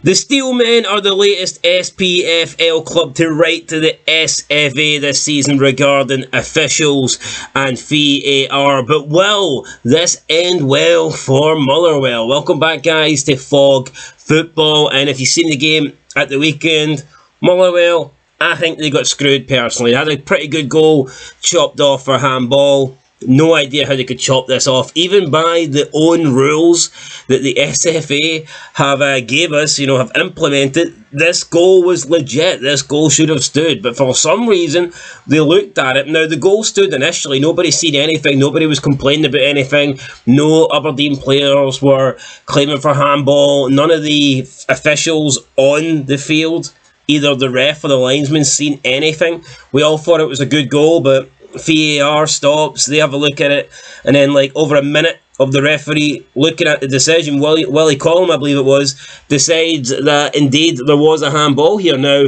The Steelmen are the latest SPFL club to write to the SFA this season regarding officials and VAR. But will this end well for Motherwell? Welcome back, guys, to Fog Football. And if you've seen the game at the weekend, Motherwell, I think they got screwed personally. They had a pretty good goal chopped off for handball. No idea how they could chop this off, even by the own rules that the SFA have gave us, have implemented. This goal was legit. This goal should have stood, but for some reason, they looked at it. Now, the goal stood initially. Nobody seen anything. Nobody was complaining about anything. No Aberdeen players were claiming for handball. None of the officials on the field, either the ref or the linesman, seen anything. We all thought it was a good goal, but VAR stops, they have a look at it, and then over a minute of the referee looking at the decision, Willie Collum, I believe it was, decides that indeed there was a handball here. Now,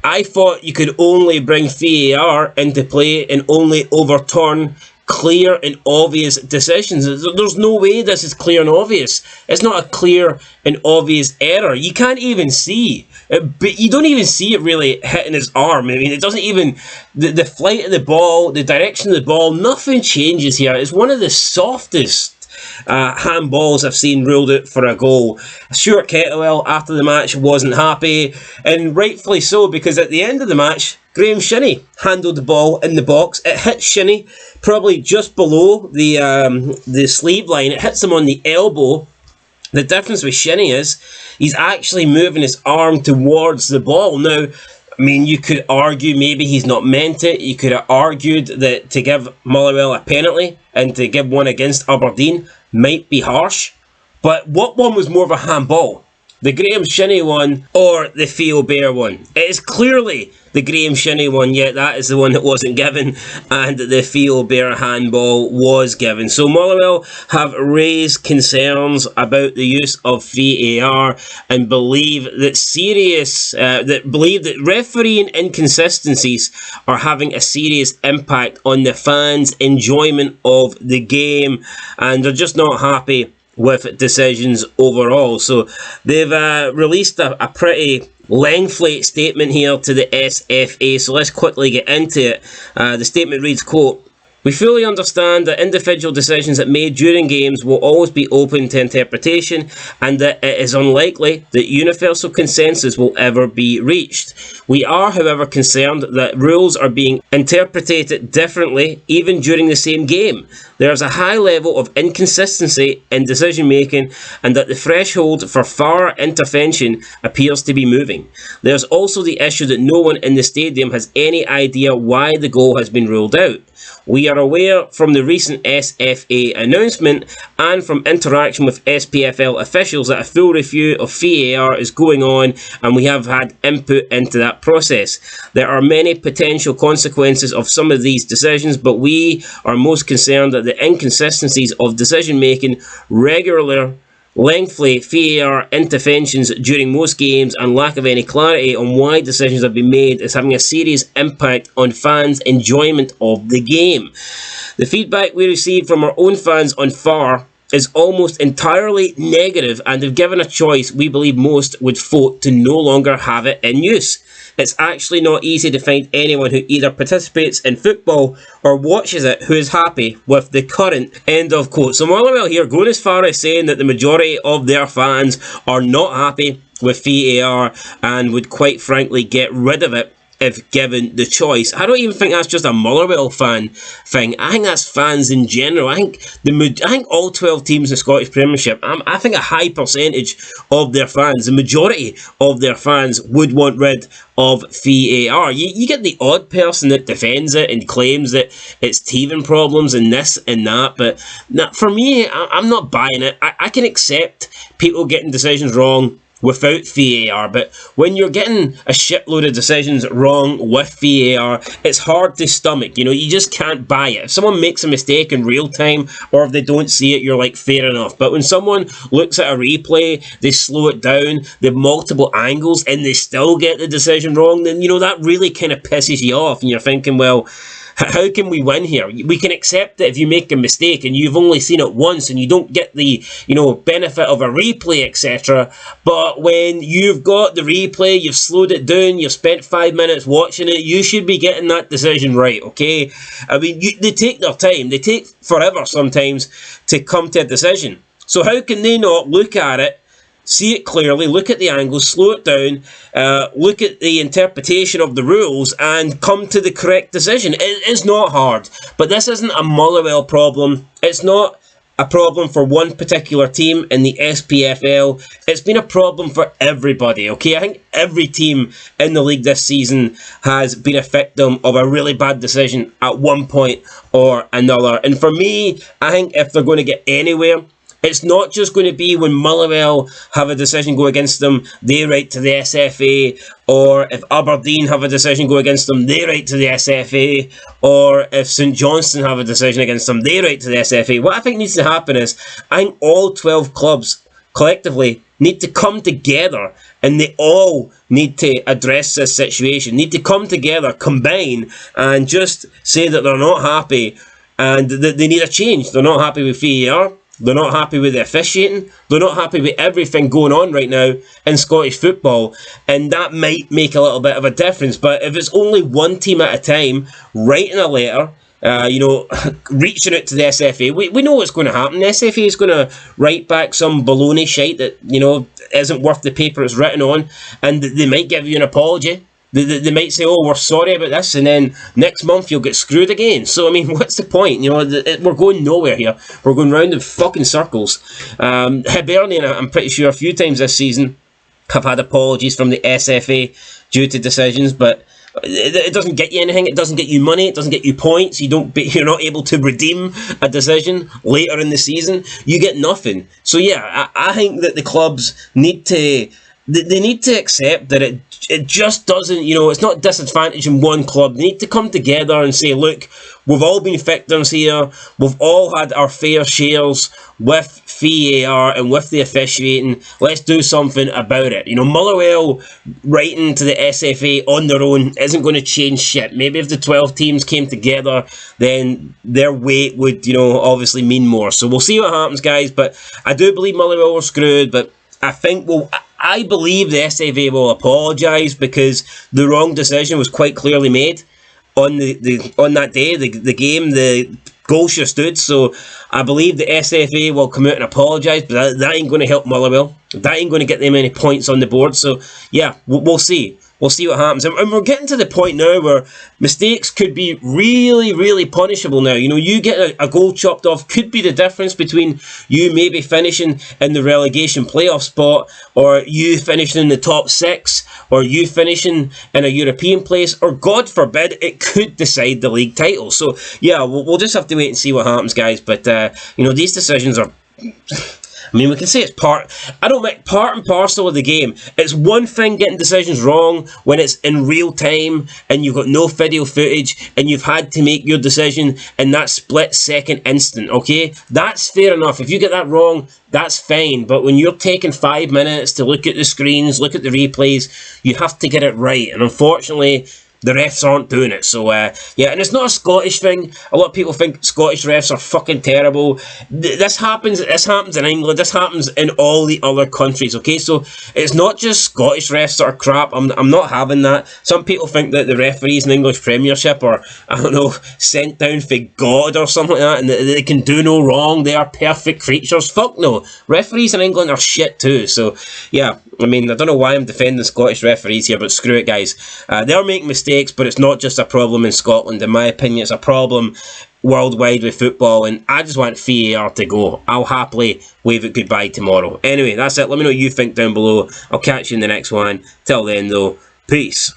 I thought you could only bring VAR into play and only overturn clear and obvious decisions. There's no way this is clear and obvious. It's not a clear and obvious error. You can't even see it, but you don't even see it really hitting his arm. I mean, it doesn't even, the flight of the ball, the direction of the ball, nothing changes here. It's one of the softest handballs I've seen ruled out for a goal. Stuart Kettlewell after the match wasn't happy, and rightfully so, because at the end of the match, Graham Shinnie handled the ball in the box. It hit Shinnie probably just below the sleeve line. It hits him on the elbow. The difference with Shinnie is he's actually moving his arm towards the ball. Now, I mean, you could argue maybe he's not meant it. You could have argued that to give Motherwell a penalty and to give one against Aberdeen might be harsh. But what one was more of a handball? The Graham Shinnie one or the Theo Bair one? It is clearly the Graham Shinnie one, yet that is the one that wasn't given, and the Theo Bair handball was given. So Motherwell have raised concerns about the use of VAR and believe that refereeing inconsistencies are having a serious impact on the fans' enjoyment of the game, and they're just not happy with decisions overall. So they've released a pretty lengthy statement here to the SFA, so let's quickly get into it. The statement reads, quote, "We fully understand that individual decisions that made during games will always be open to interpretation, and that it is unlikely that universal consensus will ever be reached. We are, however, concerned that rules are being interpreted differently even during the same game. There is a high level of inconsistency in decision making, and that the threshold for VAR intervention appears to be moving. There's also the issue that no one in the stadium has any idea why the goal has been ruled out. We are aware from the recent SFA announcement and from interaction with SPFL officials that a full review of VAR is going on, and we have had input into that process. There are many potential consequences of some of these decisions, but we are most concerned that the inconsistencies of decision making, regular lengthy VAR interventions during most games, and lack of any clarity on why decisions have been made is having a serious impact on fans' enjoyment of the game. The feedback we received from our own fans on VAR is almost entirely negative, and if given a choice, we believe most would vote to no longer have it in use. It's actually not easy to find anyone who either participates in football or watches it who is happy with the current," end of quote. So Motherwell here going as far as saying that the majority of their fans are not happy with VAR and would quite frankly get rid of it if given the choice. I don't even think that's just a Motherwell fan thing. I think that's fans in general. I think all 12 teams in the Scottish Premiership, I think a high percentage of their fans, the majority of their fans, would want rid of VAR. You get the odd person that defends it and claims that it's teething problems and this and that, but for me, I'm not buying it. I can accept people getting decisions wrong without VAR, but when you're getting a shitload of decisions wrong with VAR, it's hard to stomach. You just can't buy it. If someone makes a mistake in real time, or if they don't see it, you're like, fair enough. But when someone looks at a replay, they slow it down, they have multiple angles, and they still get the decision wrong, then that really kind of pisses you off, and you're thinking, well, How can we win here? We can accept that if you make a mistake and you've only seen it once and you don't get the, benefit of a replay, etc. But when you've got the replay, you've slowed it down, you've spent 5 minutes watching it, you should be getting that decision right, okay? I mean, they take their time. They take forever sometimes to come to a decision. So how can they not look at it, see it clearly, look at the angles, slow it down, look at the interpretation of the rules, and come to the correct decision? It is not hard, but this isn't a Motherwell problem. It's not a problem for one particular team in the SPFL. It's been a problem for everybody, okay? I think every team in the league this season has been a victim of a really bad decision at one point or another. And for me, I think if they're going to get anywhere, it's not just going to be when Motherwell have a decision go against them, they write to the SFA, or if Aberdeen have a decision go against them, they write to the SFA, or if St Johnstone have a decision against them, they write to the SFA. What I think needs to happen is, I think all 12 clubs collectively need to come together, and they all need to address this situation, need to come together, combine, and just say that they're not happy, and that they need a change. They're not happy with VAR. They're not happy with the officiating. They're not happy with everything going on right now in Scottish football. And that might make a little bit of a difference. But if it's only one team at a time writing a letter, reaching out to the SFA, we know what's going to happen. The SFA is going to write back some baloney shite that, isn't worth the paper it's written on. And they might give you an apology. They might say, oh, we're sorry about this, and then next month you'll get screwed again. So, I mean, what's the point? We're going nowhere here. We're going round in fucking circles. Hibernian, I'm pretty sure, a few times this season have had apologies from the SFA due to decisions, but it doesn't get you anything. It doesn't get you money. It doesn't get you points. You're not able to redeem a decision later in the season. You get nothing. So, yeah, I think that the clubs need to... They need to accept that it just doesn't, it's not disadvantaging one club. They need to come together and say, look, we've all been victims here. We've all had our fair shares with VAR and with the officiating. Let's do something about it. Motherwell writing to the SFA on their own isn't going to change shit. Maybe if the 12 teams came together, then their weight would, obviously mean more. So we'll see what happens, guys. But I do believe Motherwell were screwed, but I believe the SFA will apologise because the wrong decision was quite clearly made on on that day, the game, the goal should have stood. So I believe the SFA will come out and apologise, but that ain't going to help Motherwell. That ain't going to get them any points on the board. So yeah, we'll see. We'll see what happens. And we're getting to the point now where mistakes could be really, really punishable now. You get a goal chopped off, could be the difference between you maybe finishing in the relegation playoff spot, or you finishing in the top 6, or you finishing in a European place, or God forbid, it could decide the league title. So yeah, we'll just have to wait and see what happens, guys. But these decisions are... I mean, we can say it's part and parcel of the game. It's one thing getting decisions wrong when it's in real time and you've got no video footage and you've had to make your decision in that split-second instant, okay? That's fair enough. If you get that wrong, that's fine. But when you're taking 5 minutes to look at the screens, look at the replays, you have to get it right. And unfortunately, the refs aren't doing it. So, yeah, and it's not a Scottish thing. A lot of people think Scottish refs are fucking terrible. This happens in England. This happens in all the other countries, okay? So, it's not just Scottish refs that are crap. I'm not having that. Some people think that the referees in the English Premiership are, I don't know, sent down for God or something like that, and they can do no wrong. They are perfect creatures. Fuck no. Referees in England are shit too. So, yeah, I mean, I don't know why I'm defending Scottish referees here, but screw it, guys. They're making mistakes, but it's not just a problem in Scotland. In my opinion, it's a problem worldwide with football, and I just want VAR to go. I'll happily wave it goodbye tomorrow. Anyway, that's it. Let me know what you think down below. I'll catch you in the next one. Till then, though, peace.